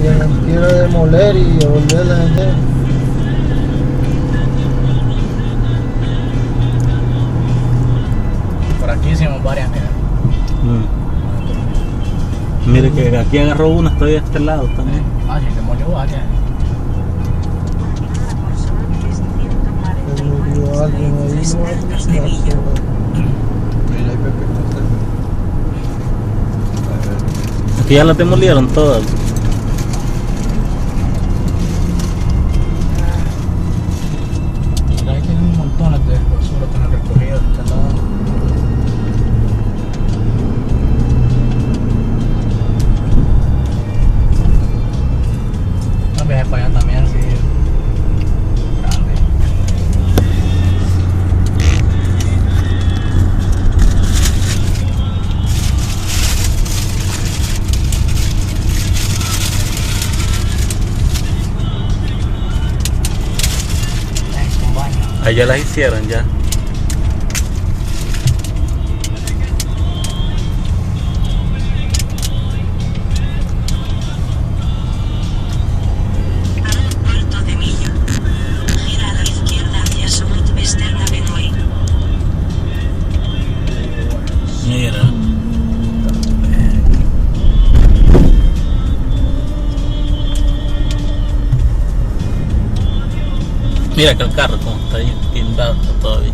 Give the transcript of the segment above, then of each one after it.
Quien quiera demoler y devolver la gente. Por aquí hicimos varias, mira. Mire que aquí agarró una, estoy de este lado también. Ah, sí, demolió varias. Se murió alguien ahí, no. Aquí ya las demolieron todas. Ahí tienen montones de basura que han recogido de este lado. No, viaje para allá también, sí. Grande. Con baño. Allá las hicieron ya. Cuarto de milla. Gira a la izquierda hacia South Western Avenue. Mira. Mira que el carro como está ahí pintado todavía.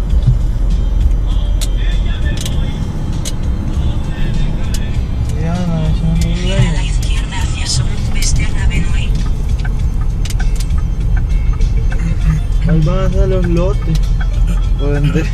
Ya, no, eso no es Gira a la izquierda hacia South Western Avenue. ahí van a hacer los lotes. Para vender.